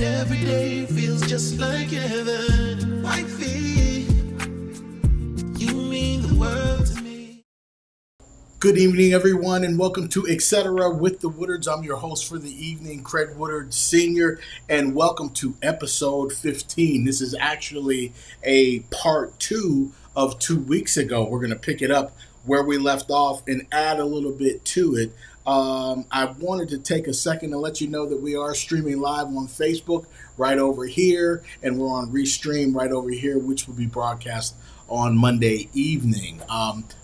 every day feels just like heaven. Wifey, you mean the world to me. Good evening, everyone, and welcome to Etcetera with the Woodards. I'm your host for the evening, Craig Woodard Sr., and welcome to episode 15. This is actually a part two of 2 weeks ago. We're going to pick it up where we left off and add a little bit to it. I wanted to take a second to let you know that we are streaming live on Facebook right over here, and we're on Restream right over here, which will be broadcast on Monday evening.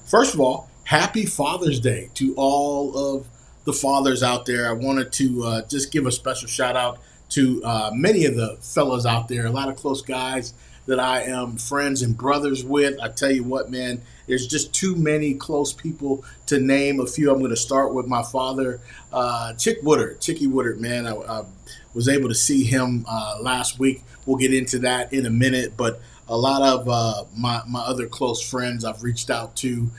First of all, happy Father's Day to all of the fathers out there. I wanted to just give a special shout out to many of the fellas out there, a lot of close guys that I am friends and brothers with. I tell you what, man, there's just too many close people to name a few. I'm going to start with my father, Chicky Woodard, man. I was able to see him last week. We'll get into that in a minute, but a lot of my other close friends I've reached out to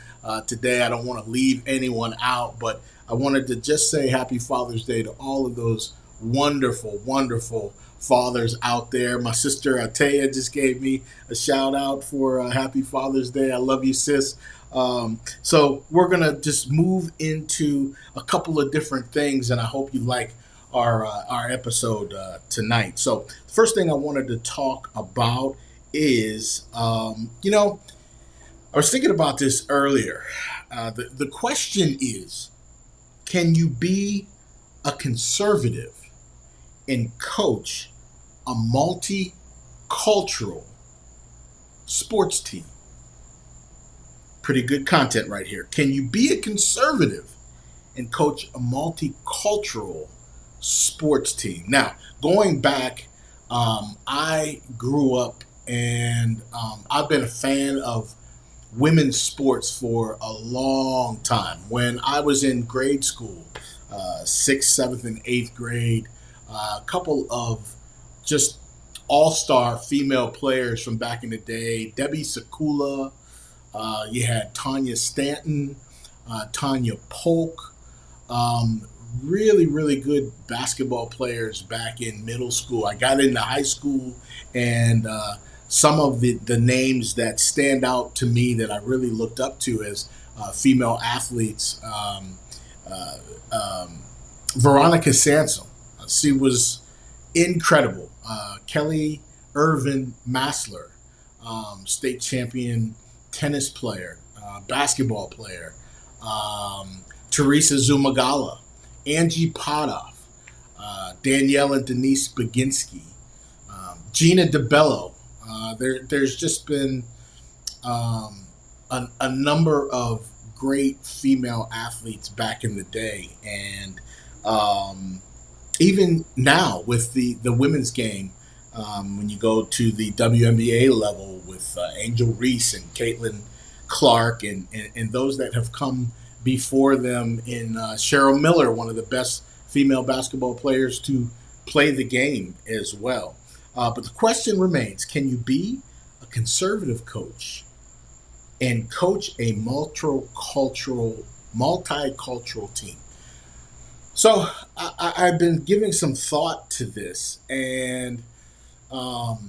today. I don't want to leave anyone out, but I wanted to just say happy Father's Day to all of those wonderful fathers out there. My sister Ataya just gave me a shout out for happy Father's Day. I love you, sis. So we're going to just move into a couple of different things, and I hope you like our episode tonight. So the first thing I wanted to talk about is, I was thinking about this earlier. The question is, can you be a conservative and coach a multicultural sports team? Pretty good content right here. Can you be a conservative and coach a multicultural sports team? Now, going back, I grew up and I've been a fan of women's sports for a long time. When I was in grade school, sixth, seventh, and eighth grade, a couple of just all-star female players from back in the day, Debbie Sakula, you had Tanya Stanton, Tanya Polk, really good basketball players back in middle school. I got into high school, and some of the names that stand out to me that I really looked up to as female athletes, Veronica Sansom. She was incredible. Kelly Irvin Massler, state champion tennis player, basketball player. Teresa Zumagala, Angie Potoff, Danielle and Denise Baginski, Gina DeBello. There's just been a number of great female athletes back in the day, and even now with the women's game, when you go to the WNBA level with Angel Reese and Caitlin Clark and those that have come before them in Cheryl Miller, one of the best female basketball players to play the game as well. But the question remains, can you be a conservative coach and coach a multicultural team? So I've been giving some thought to this, and over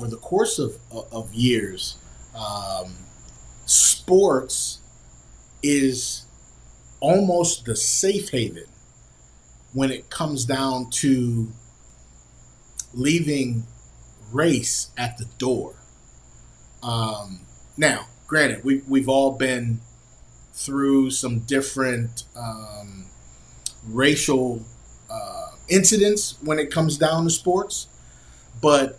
the course of years, sports is almost the safe haven when it comes down to leaving race at the door. Now, granted, we've all been through some different racial incidents when it comes down to sports, but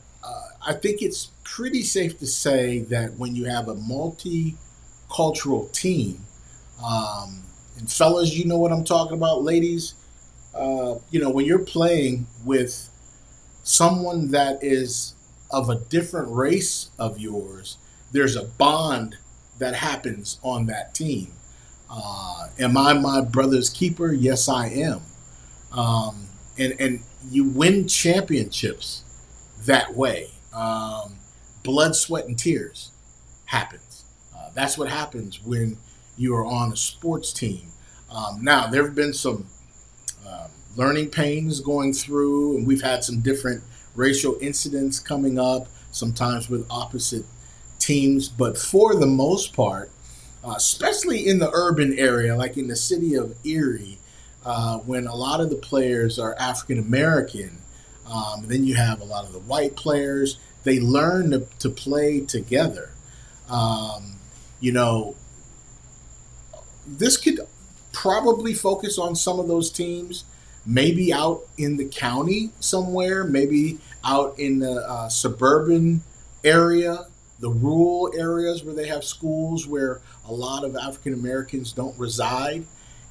I think it's pretty safe to say that when you have a multicultural team, and fellas, you know what I'm talking about, ladies, when you're playing with someone that is of a different race of yours, there's a bond that happens on that team. Am I my brother's keeper? Yes, I am. And you win championships that way. Blood, sweat, and tears happens. That's what happens when you are on a sports team. Now, there have been some learning pains going through, and we've had some different racial incidents coming up, sometimes with opposite teams. But for the most part, especially in the urban area, like in the city of Erie, when a lot of the players are African American, then you have a lot of the white players. They learn to play together. Um, you know, this could probably focus on some of those teams, maybe out in the county somewhere, maybe out in the suburban area, the rural areas where they have schools where a lot of African Americans don't reside.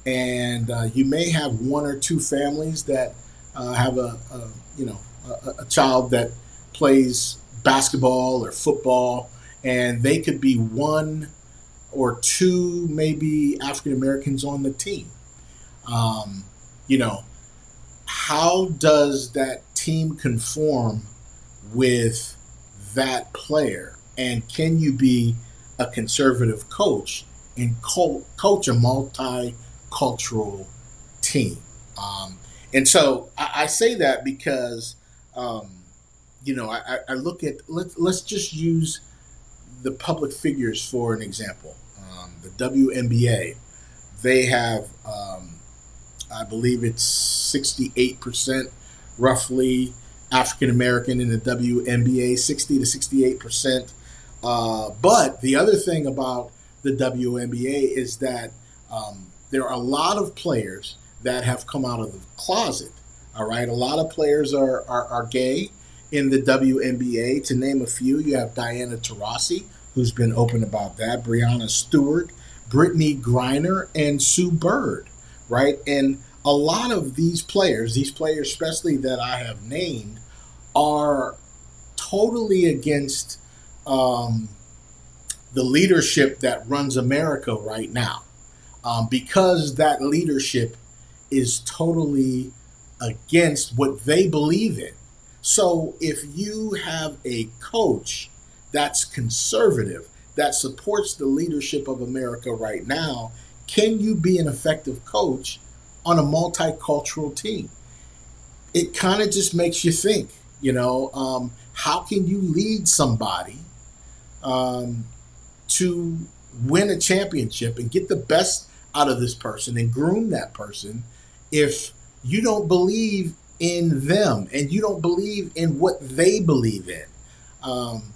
And you may have one or two families that have you know a child that plays basketball or football, and they could be one or two maybe African Americans on the team. Um, you know, how does that team conform with that player? And can you be a conservative coach and coach a multicultural team? Um, and so I say that because, um, I look at, let's just use the public figures for an example. The WNBA, they have, I believe it's 68% roughly African American in the WNBA, 60 to 68%. But the other thing about the WNBA is that there are a lot of players that have come out of the closet. All right, a lot of players are gay in the WNBA. To name a few, you have Diana Taurasi, who's been open about that, Brianna Stewart, Brittany Griner, and Sue Bird, right? And a lot of these players, especially that I have named, are totally against um, the leadership that runs America right now, because that leadership is totally against what they believe in. So if you have a coach that's conservative, that supports the leadership of America right now, can you be an effective coach on a multicultural team? It kind of just makes you think, how can you lead somebody um, to win a championship and get the best out of this person and groom that person if you don't believe in them and you don't believe in what they believe in? Um,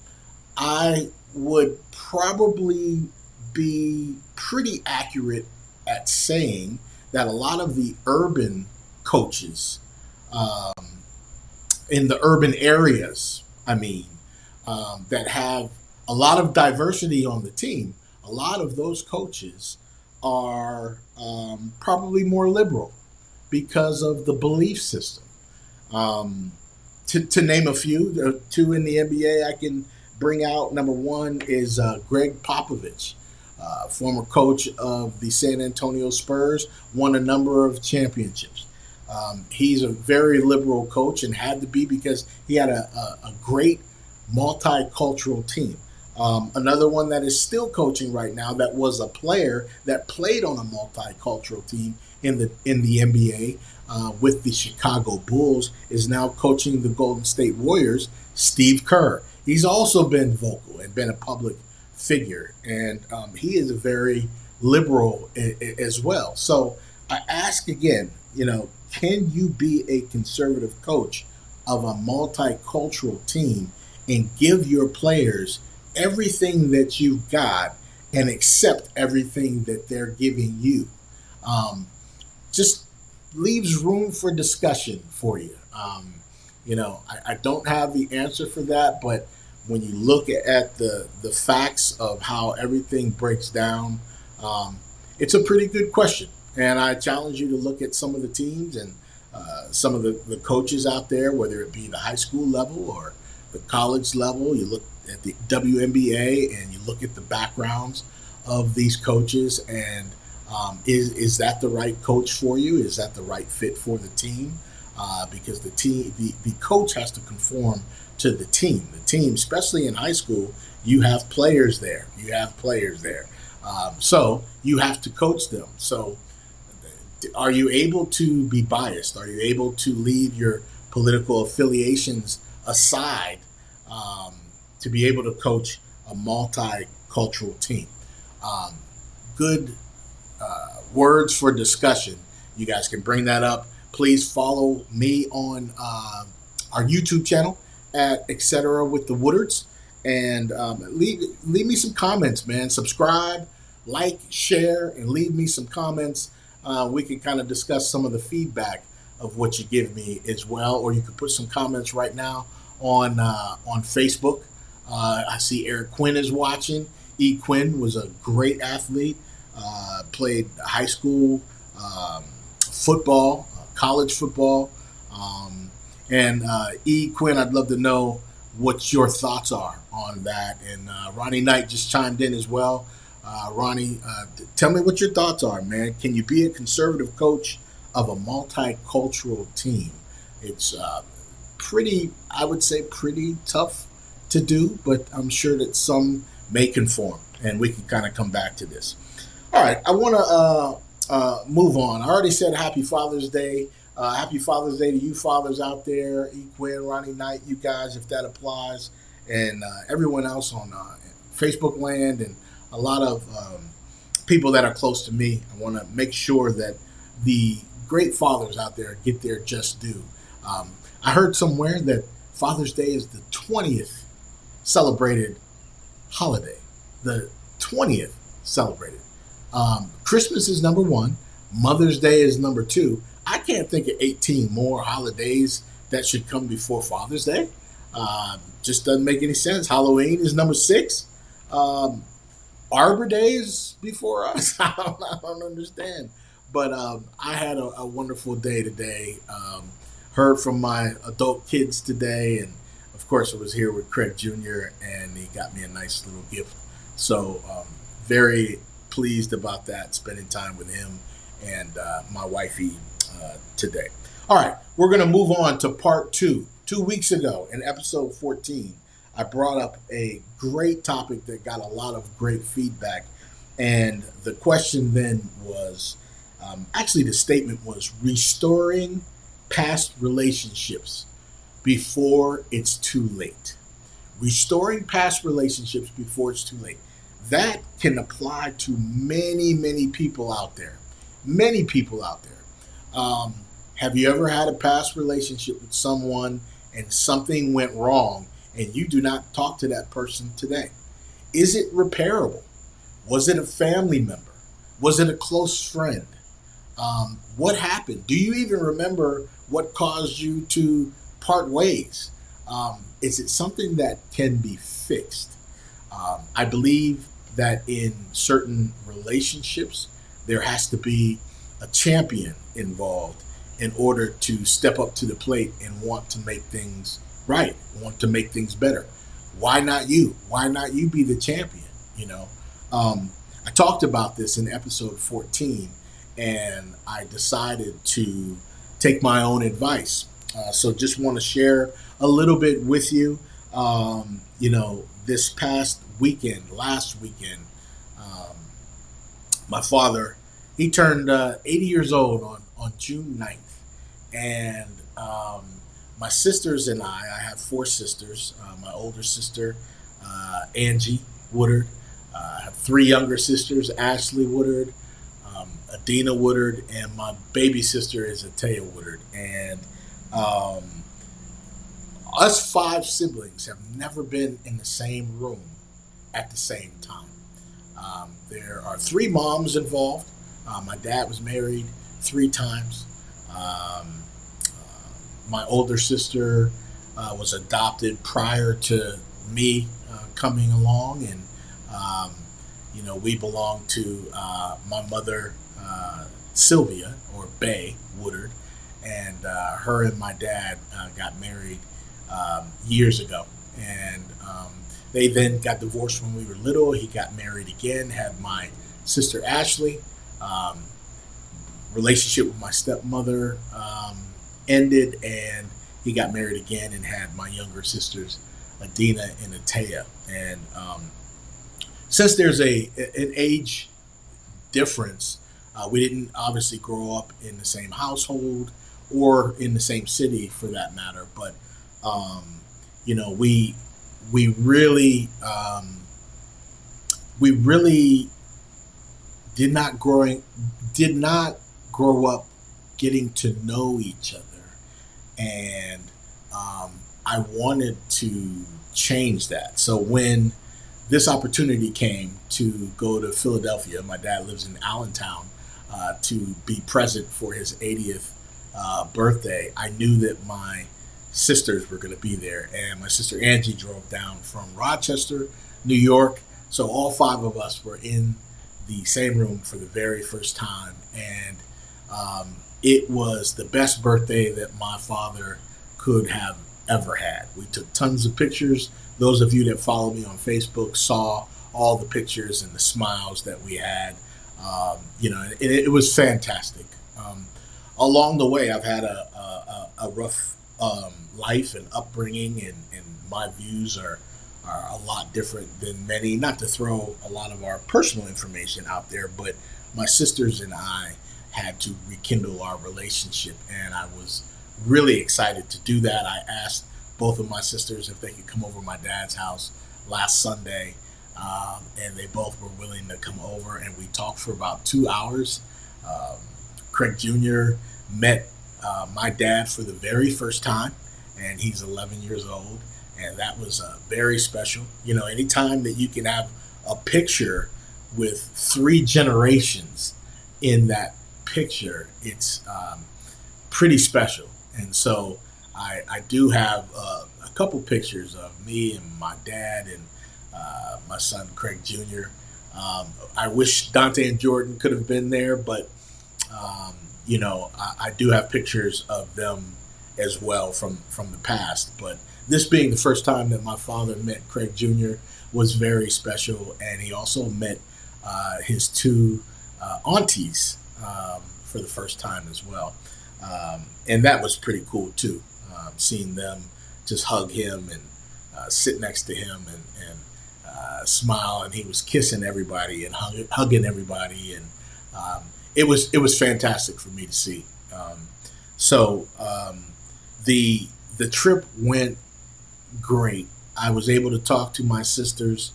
I would probably be pretty accurate at saying that a lot of the urban coaches um, in the urban areas, that have a lot of diversity on the team, a lot of those coaches are probably more liberal because of the belief system. Um, to name a few, two in the NBA I can bring out. Number one is Greg Popovich, former coach of the San Antonio Spurs, won a number of championships. He's a very liberal coach and had to be because he had a great multicultural team. Another one that is still coaching right now that was a player that played on a multicultural team in the NBA with the Chicago Bulls is now coaching the Golden State Warriors, Steve Kerr. He's also been vocal and been a public figure, and he is a very liberal as well. So I ask again, can you be a conservative coach of a multicultural team and give your players everything that you've got and accept everything that they're giving you? Just leaves room for discussion for you. I don't have the answer for that, but when you look at the facts of how everything breaks down, it's a pretty good question. And I challenge you to look at some of the teams and some of the coaches out there, whether it be the high school level or the college level. You look at the WNBA and you look at the backgrounds of these coaches, and is that the right coach for you? Is that the right fit for the team? Because the coach has to conform to the team. The team, especially in high school, you have players there. So you have to coach them. So Are you able to be biased? Are you able to leave your political affiliations aside um, to be able to coach a multicultural team? Um, Good words for discussion. You guys can bring that up. Please follow me on our YouTube channel at Etcetera with the Woodards, and leave me some comments, man. Subscribe, like, share, and leave me some comments. We can kind of discuss some of the feedback of what you give me as well, or you can put some comments right now on Facebook. I see Eric Quinn is watching. E. Quinn was a great athlete. Played high school football, college football, and E. Quinn, I'd love to know what your thoughts are on that. And Ronnie Knight just chimed in as well. Ronnie, tell me what your thoughts are, man. Can you be a conservative coach of a multicultural team? It's pretty, I would say, pretty tough to do, but I'm sure that some may conform, and we can kind of come back to this. All right, I want to move on. I already said Happy Father's Day. Happy Father's Day to you fathers out there, E. Quinn, Ronnie Knight, you guys, if that applies, and everyone else on Facebook land, and a lot of people that are close to me. I want to make sure that the great fathers out there get their just due. I heard somewhere that Father's Day is the 20th celebrated holiday, the 20th celebrated. Christmas is number one. Mother's Day is number two. I can't think of 18 more holidays that should come before Father's Day. Just doesn't make any sense. Halloween is number six. Arbor Day is before us. I don't understand. But I had a wonderful day today. Heard from my adult kids today. And of course, I was here with Craig Jr. and he got me a nice little gift. So very pleased about that, spending time with him and my wifey today. All right, we're going to move on to part two. 2 weeks ago in episode 14, I brought up a great topic that got a lot of great feedback. And the question then was, actually the statement was restoring past relationships before it's too late. Restoring past relationships before it's too late. That can apply to many, many people out there. Many people out there. Have you ever had a past relationship with someone and something went wrong and you do not talk to that person today? Is it repairable? Was it a family member? Was it a close friend? What happened? Do you even remember what caused you to part ways? Is it something that can be fixed? I believe that in certain relationships, there has to be a champion involved in order to step up to the plate and want to make things right, want to make things better. Why not you? Why not you be the champion? You know, I talked about this in episode 14, and I decided to take my own advice. So just want to share a little bit with you. You know, this past weekend, last weekend, my father, he turned 80 years old on June 9th. And my sisters and I have four sisters. My older sister, Angie Woodard. I have three younger sisters, Ashley Woodard, Adina Woodard, and my baby sister is Etcetera Woodard. And us five siblings have never been in the same room at the same time. There are three moms involved. My dad was married 3 times. My older sister was adopted prior to me coming along, and you know, we belong to my mother, Sylvia, or Bay Woodard, and her and my dad got married years ago, and they then got divorced when we were little. He got married again, had my sister Ashley. Relationship with my stepmother ended, and he got married again and had my younger sisters Adina and Atea. And since there's an age difference, We didn't obviously grow up in the same household or in the same city for that matter, but um, you know, we really we really did not growing did not grow up getting to know each other, and I wanted to change that. So when this opportunity came to go to Philadelphia, my dad lives in Allentown, to be present for his 80th birthday. I knew that my sisters were going to be there, and my sister Angie drove down from Rochester, New York. So all five of us were in the same room for the very first time, and it was the best birthday that my father could have ever had. We took tons of pictures. Those of you that follow me on Facebook saw all the pictures and the smiles that we had. It was fantastic. Along the way, I've had a rough life and upbringing, and my views are a lot different than many. Not to throw a lot of our personal information out there, but my sisters and I had to rekindle our relationship, and I was really excited to do that. I asked both of my sisters if they could come over to my dad's house last Sunday, and they both were willing to come over, and we talked for about 2 hours. Um, Craig Jr. met my dad for the very first time, and he's 11 years old, and that was very special. You know, anytime that you can have a picture with three generations in that picture, it's pretty special. And so I do have a couple pictures of me and my dad and my son Craig Jr. I wish Dante and Jordan could have been there, but I do have pictures of them as well from the past. But this being the first time that my father met Craig Jr. was very special, and he also met his two aunties for the first time as well, and that was pretty cool too. Seeing them just hug him and sit next to him and smile, and he was kissing everybody and hugging everybody, and it was fantastic for me to see. The trip went great. I was able to talk to my sisters.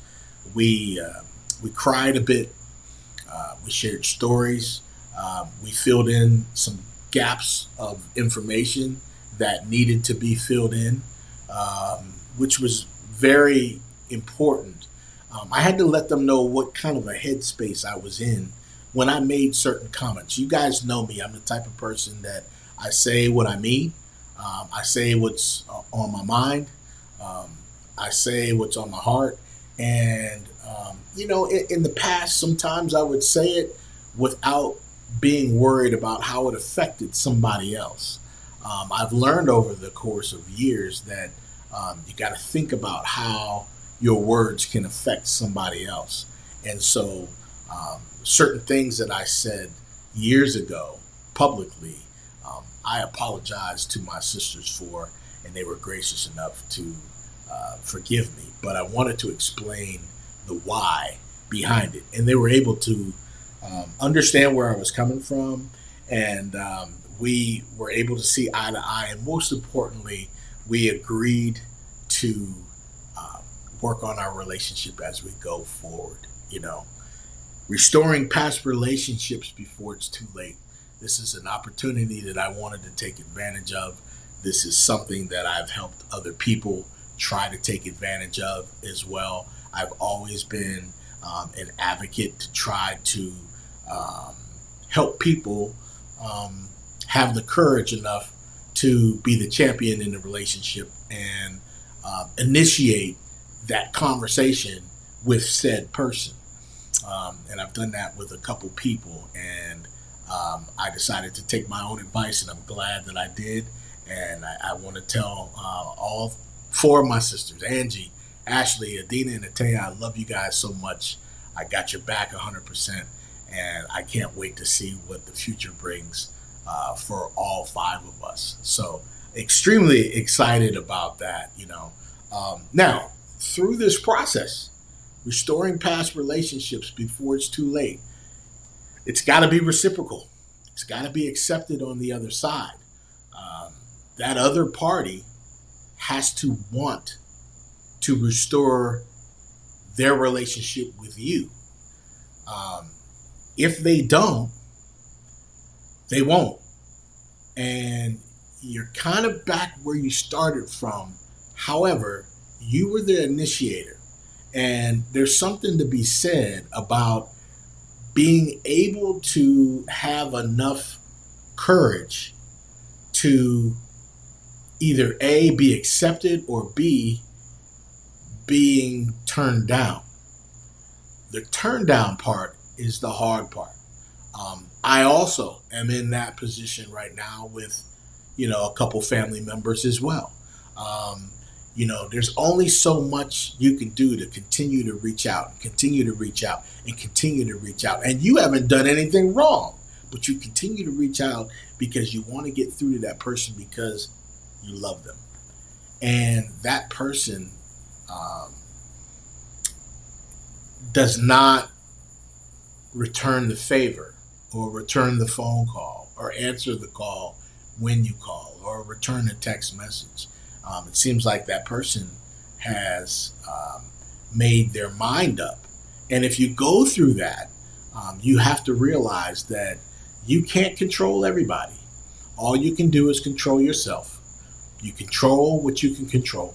We cried a bit. We shared stories. We filled in some gaps of information that needed to be filled in, which was very important. I had to let them know what kind of a headspace I was in when I made certain comments. You guys know me. I'm the type of person that I say what I mean. I say what's on my mind. I say what's on my heart. And, in the past, sometimes I would say it without being worried about how it affected somebody else. I've learned over the course of years that you got to think about how your words can affect somebody else. And so, certain things that I said years ago publicly, I apologized to my sisters for, and they were gracious enough to forgive me. But I wanted to explain the why behind it, and they were able to understand where I was coming from, and we were able to see eye to eye, and most importantly, we agreed to work on our relationship as we go forward. Restoring past relationships before it's too late. This is an opportunity that I wanted to take advantage of. This is something that I've helped other people try to take advantage of as well. I've always been an advocate to try to help people have the courage enough to be the champion in the relationship and initiate that conversation with said person. And I've done that with a couple people, and I decided to take my own advice, and I'm glad that I did. And I want to tell all four of my sisters, Angie, Ashley, Adina, and Atea, I love you guys so much. I got your back 100%, and I can't wait to see what the future brings for all five of us. So extremely excited about that. Now, through this process, restoring past relationships before it's too late, It's got to be reciprocal. It's got to be accepted on the other side. Um, that other party has to want to restore their relationship with you. Um, if they don't, they won't. And you're kind of back where you started from. However, you were the initiator. And there's something to be said about being able to have enough courage to either A, be accepted, or B, being turned down. The turn down part is the hard part. I also am in that position right now with, a couple family members as well. Um, there's only so much you can do to continue to reach out, and continue to reach out, and continue to reach out. And you haven't done anything wrong, but you continue to reach out because you want to get through to that person because you love them. And that person um, does not return the favor or return the phone call or answer the call when you call or return a text message. It seems like that person has made their mind up. And if you go through that, you have to realize that you can't control everybody. All you can do is control yourself. You control what you can control.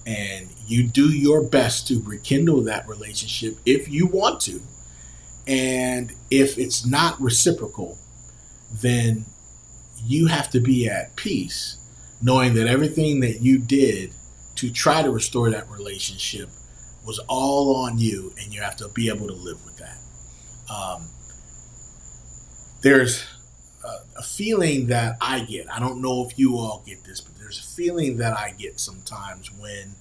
And you do your best to rekindle that relationship if you want to. And if it's not reciprocal, then you have to be at peace knowing that everything that you did to try to restore that relationship was all on you, and you have to be able to live with that. Um, there's a feeling that I get. I don't know if you all get this, but there's a feeling that I get sometimes when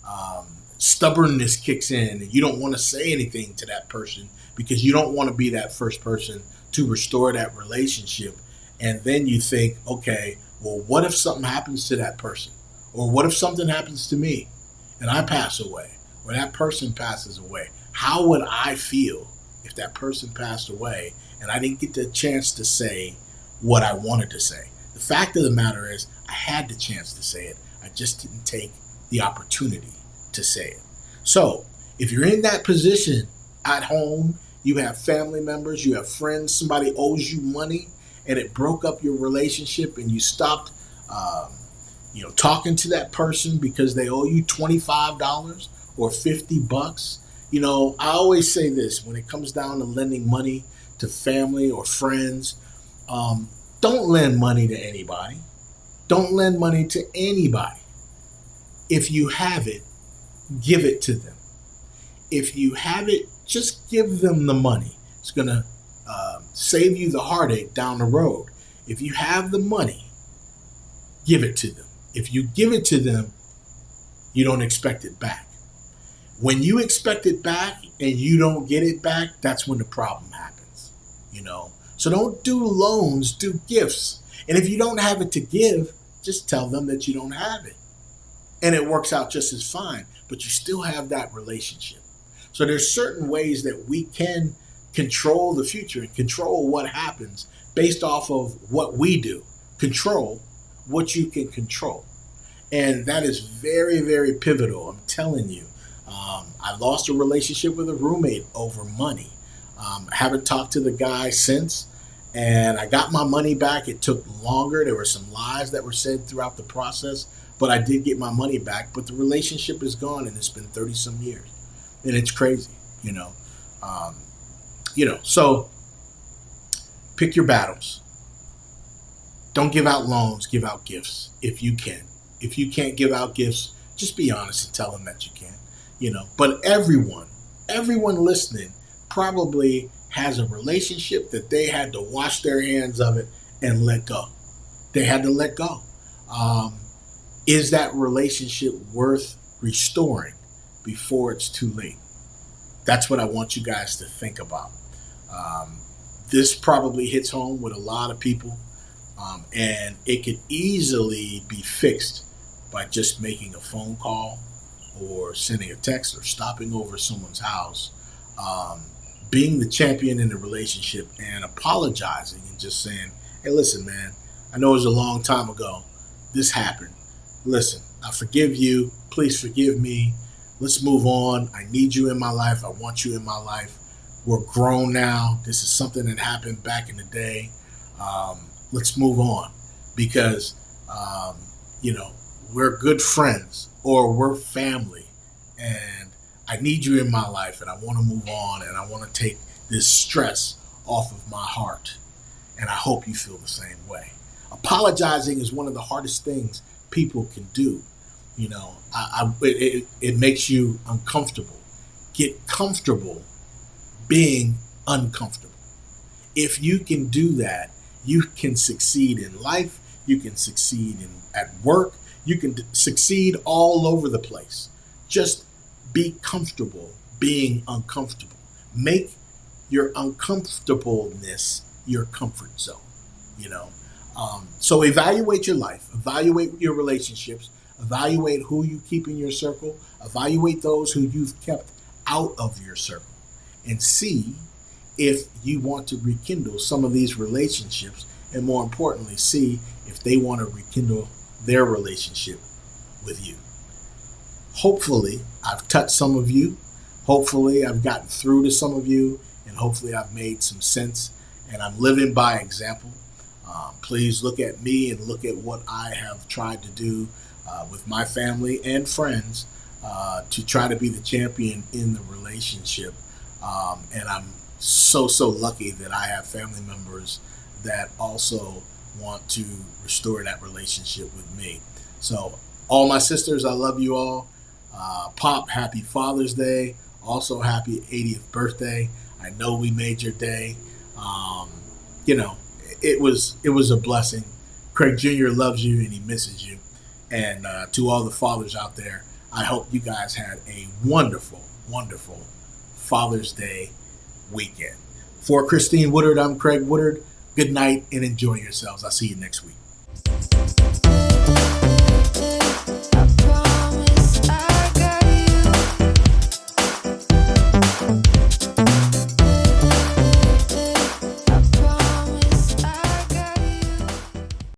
um, stubbornness kicks in and you don't want to say anything to that person because you don't want to be that first person to restore that relationship. And then you think, okay, well, what if something happens to that person? Or what if something happens to me and I pass away? Or that person passes away? How would I feel if that person passed away and I didn't get the chance to say what I wanted to say? The fact of the matter is, I had the chance to say it. I just didn't take the opportunity to say it. So, if you're in that position at home, you have family members, you have friends, somebody owes you money, and it broke up your relationship, and you stopped, um, talking to that person because they owe you $25 or $50. I always say this when it comes down to lending money to family or friends. Um, don't lend money to anybody. Don't lend money to anybody. If you have it, give it to them. If you have it, just give them the money. It's going to save you the heartache down the road. If you have the money, give it to them. If you give it to them, you don't expect it back. When you expect it back and you don't get it back, that's when the problem happens. So don't do loans, do gifts. And if you don't have it to give, just tell them that you don't have it. And it works out just as fine, but you still have that relationship. So there's certain ways that we can control the future and control what happens based off of what we do. Control what you can control. And that is very, very pivotal. I'm telling you. I lost a relationship with a roommate over money. I haven't talked to the guy since, and I got my money back. It took longer. There were some lies that were said throughout the process, but I did get my money back. But the relationship is gone, and it's been 30 some years, and it's crazy. Um, So pick your battles. Don't give out loans. Give out gifts if you can. If you can't give out gifts, just be honest and tell them that you can. But everyone listening probably has a relationship that they had to wash their hands of it and let go. They had to let go. Um, is that relationship worth restoring before it's too late? That's what I want you guys to think about. Um, this probably hits home with a lot of people, and it could easily be fixed by just making a phone call or sending a text or stopping over someone's house. Um, being the champion in the relationship and apologizing and just saying, hey, listen, man, I know it was a long time ago. This happened. Listen, I forgive you. Please forgive me. Let's move on. I need you in my life. I want you in my life. We're grown now. This is something that happened back in the day. Let's move on because, um, you know, we're good friends or we're family and I need you in my life and I want to move on and I want to take this stress off of my heart. And I hope you feel the same way. Apologizing is one of the hardest things people can do. It makes you uncomfortable. Get comfortable being uncomfortable. If you can do that, you can succeed in life. You can succeed at work. You can succeed all over the place. Just be comfortable being uncomfortable. Make your uncomfortableness your comfort zone. You know, so evaluate your life, evaluate your relationships, evaluate who you keep in your circle, evaluate those who you've kept out of your circle, and see if you want to rekindle some of these relationships, and more importantly, see if they want to rekindle their relationship with you. Hopefully, I've touched some of you. Hopefully, I've gotten through to some of you, and hopefully, I've made some sense, and I'm living by example. Please look at me and look at what I have tried to do with my family and friends to try to be the champion in the relationship. And I'm so lucky that I have family members that also want to restore that relationship with me. So, all my sisters, I love you all. Pop, happy Father's Day. Also, happy 80th birthday. I know we made your day. You know, it was a blessing. Craig Jr. loves you and he misses you. And to all the fathers out there, I hope you guys had a wonderful, wonderful Father's Day weekend. For Christine Woodard, I'm Craig Woodard. Good night and enjoy yourselves. I'll see you next week.